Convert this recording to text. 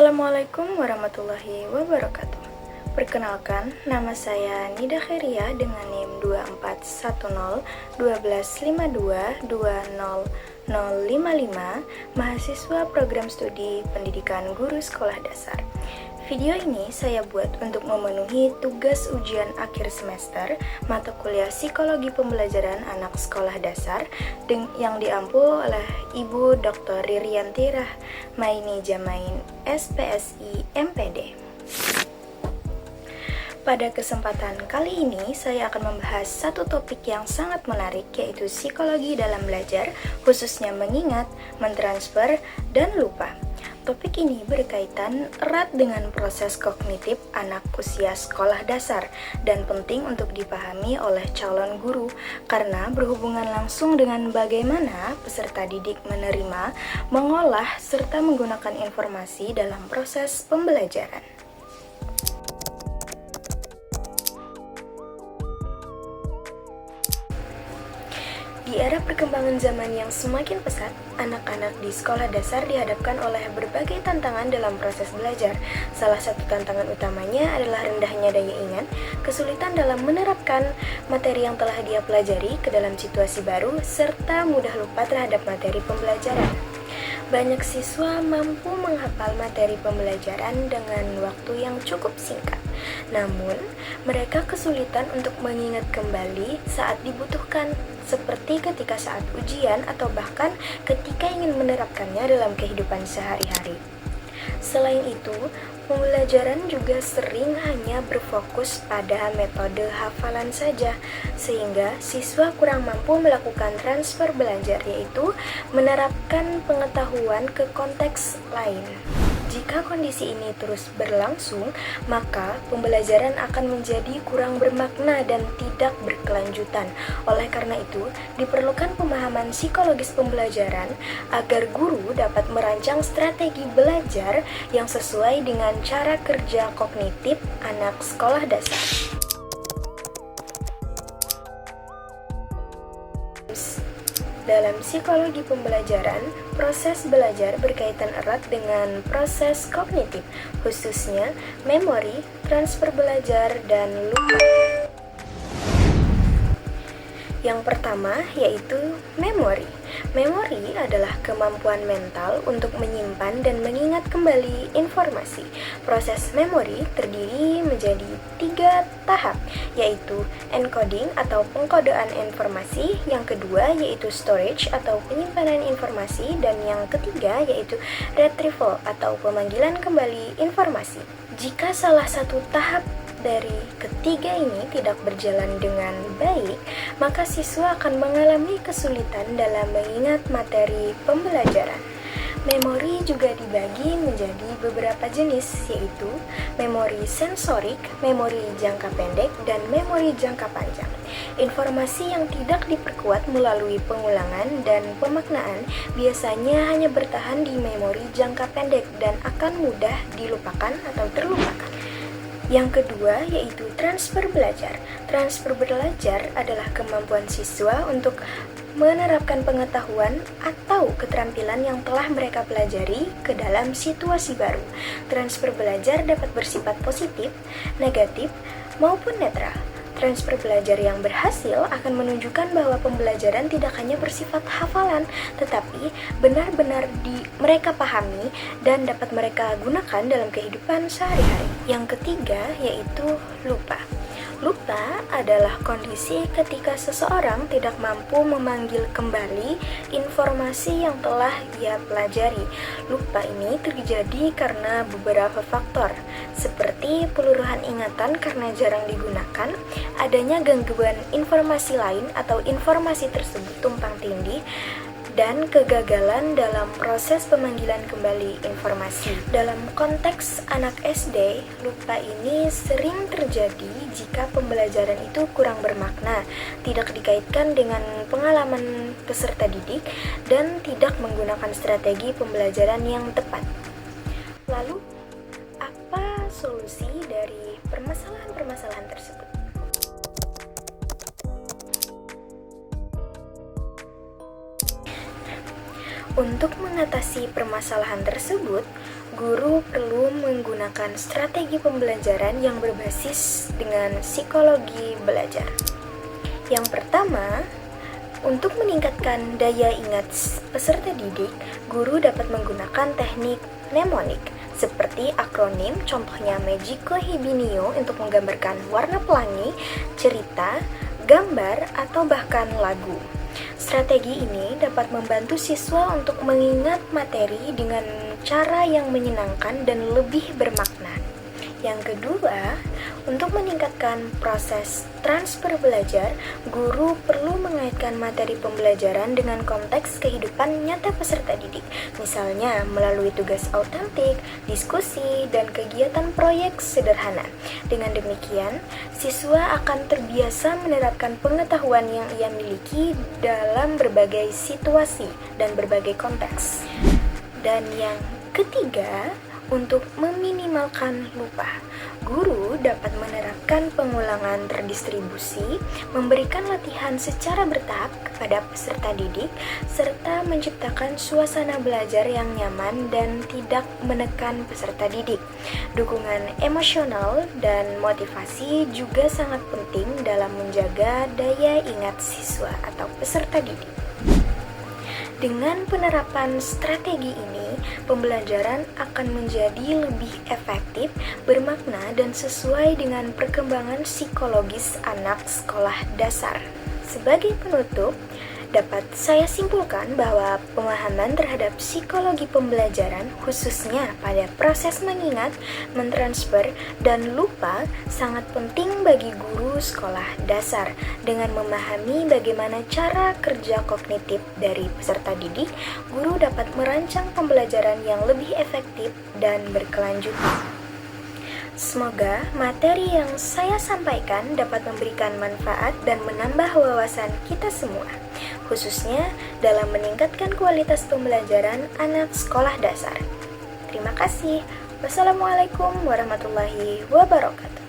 Assalamualaikum warahmatullahi wabarakatuh. Perkenalkan, nama saya Nida Khairia dengan NIM 2410-1252-20055, mahasiswa program studi pendidikan guru sekolah dasar. Video ini saya buat untuk memenuhi tugas ujian akhir semester mata kuliah Psikologi Pembelajaran Anak Sekolah Dasar yang diampu oleh Ibu Dr. Ririanti Rahmaini Jamain, SPSI MPD. Pada kesempatan kali ini, saya akan membahas satu topik yang sangat menarik, yaitu psikologi dalam belajar, khususnya mengingat, mentransfer, dan lupa. Topik ini berkaitan erat dengan proses kognitif anak usia sekolah dasar dan penting untuk dipahami oleh calon guru karena berhubungan langsung dengan bagaimana peserta didik menerima, mengolah, serta menggunakan informasi dalam proses pembelajaran. Di era perkembangan zaman yang semakin pesat, anak-anak di sekolah dasar dihadapkan oleh berbagai tantangan dalam proses belajar. Salah satu tantangan utamanya adalah rendahnya daya ingat, kesulitan dalam menerapkan materi yang telah dia pelajari ke dalam situasi baru, serta mudah lupa terhadap materi pembelajaran. Banyak siswa mampu menghafal materi pembelajaran dengan waktu yang cukup singkat. Namun, mereka kesulitan untuk mengingat kembali saat dibutuhkan, seperti ketika saat ujian atau bahkan ketika ingin menerapkannya dalam kehidupan sehari-hari. Selain itu, pembelajaran juga sering hanya berfokus pada metode hafalan saja, sehingga siswa kurang mampu melakukan transfer belajar, yaitu menerapkan pengetahuan ke konteks lain. Jika kondisi ini terus berlangsung, maka pembelajaran akan menjadi kurang bermakna dan tidak berkelanjutan. Oleh karena itu, diperlukan pemahaman psikologis pembelajaran agar guru dapat merancang strategi belajar yang sesuai dengan cara kerja kognitif anak sekolah dasar. Dalam psikologi pembelajaran, proses belajar berkaitan erat dengan proses kognitif, khususnya memori, transfer belajar, dan lupa. Yang pertama yaitu memori. Memori adalah kemampuan mental untuk menyimpan dan mengingat kembali informasi. Proses memori terdiri menjadi 3 tahap, yaitu encoding atau pengkodean informasi, yang kedua yaitu storage atau penyimpanan informasi, dan yang ketiga yaitu retrieval atau pemanggilan kembali informasi. Jika salah satu tahap dari ketiga ini tidak berjalan dengan baik, maka siswa akan mengalami kesulitan dalam mengingat materi pembelajaran. Memori juga dibagi menjadi beberapa jenis, yaitu memori sensorik, memori jangka pendek, dan memori jangka panjang. Informasi yang tidak diperkuat melalui pengulangan dan pemaknaan biasanya hanya bertahan di memori jangka pendek dan akan mudah dilupakan atau terlupakan. Yang kedua yaitu transfer belajar. Transfer belajar adalah kemampuan siswa untuk menerapkan pengetahuan atau keterampilan yang telah mereka pelajari ke dalam situasi baru. Transfer belajar dapat bersifat positif, negatif, maupun netral. Transfer belajar yang berhasil akan menunjukkan bahwa pembelajaran tidak hanya bersifat hafalan, tetapi benar-benar mereka pahami dan dapat mereka gunakan dalam kehidupan sehari-hari. Yang ketiga yaitu lupa. Lupa adalah kondisi ketika seseorang tidak mampu memanggil kembali informasi yang telah ia pelajari. Lupa ini terjadi karena beberapa faktor, seperti peluruhan ingatan karena jarang digunakan, adanya gangguan informasi lain atau informasi tersebut tumpang tindih, dan kegagalan dalam proses pemanggilan kembali informasi. Dalam konteks anak SD, lupa ini sering terjadi jika pembelajaran itu kurang bermakna, tidak dikaitkan dengan pengalaman peserta didik, dan tidak menggunakan strategi pembelajaran yang tepat. Lalu, apa solusi dari permasalahan-permasalahan tersebut? Untuk mengatasi permasalahan tersebut, guru perlu menggunakan strategi pembelajaran yang berbasis dengan psikologi belajar. Yang pertama, untuk meningkatkan daya ingat peserta didik, guru dapat menggunakan teknik mnemonik seperti akronim, contohnya Magico Hibinio untuk menggambarkan warna pelangi, cerita, gambar, atau bahkan lagu. Strategi ini dapat membantu siswa untuk mengingat materi dengan cara yang menyenangkan dan lebih bermakna. Yang kedua, untuk meningkatkan proses transfer belajar, guru perlu mengaitkan materi pembelajaran dengan konteks kehidupan nyata peserta didik, misalnya melalui tugas autentik, diskusi, dan kegiatan proyek sederhana. Dengan demikian, siswa akan terbiasa menerapkan pengetahuan yang ia miliki dalam berbagai situasi dan berbagai konteks. Dan yang ketiga, untuk meminimalkan lupa, guru dapat menerapkan pengulangan terdistribusi, memberikan latihan secara bertahap kepada peserta didik, serta menciptakan suasana belajar yang nyaman dan tidak menekan peserta didik. Dukungan emosional dan motivasi juga sangat penting dalam menjaga daya ingat siswa atau peserta didik. Dengan penerapan strategi ini, pembelajaran akan menjadi lebih efektif, bermakna, dan sesuai dengan perkembangan psikologis anak sekolah dasar. Sebagai penutup, dapat saya simpulkan bahwa pemahaman terhadap psikologi pembelajaran, khususnya pada proses mengingat, mentransfer, dan lupa, sangat penting bagi guru sekolah dasar. Dengan memahami bagaimana cara kerja kognitif dari peserta didik, guru dapat merancang pembelajaran yang lebih efektif dan berkelanjutan. Semoga materi yang saya sampaikan dapat memberikan manfaat dan menambah wawasan kita semua, khususnya dalam meningkatkan kualitas pembelajaran anak sekolah dasar. Terima kasih. Wassalamualaikum warahmatullahi wabarakatuh.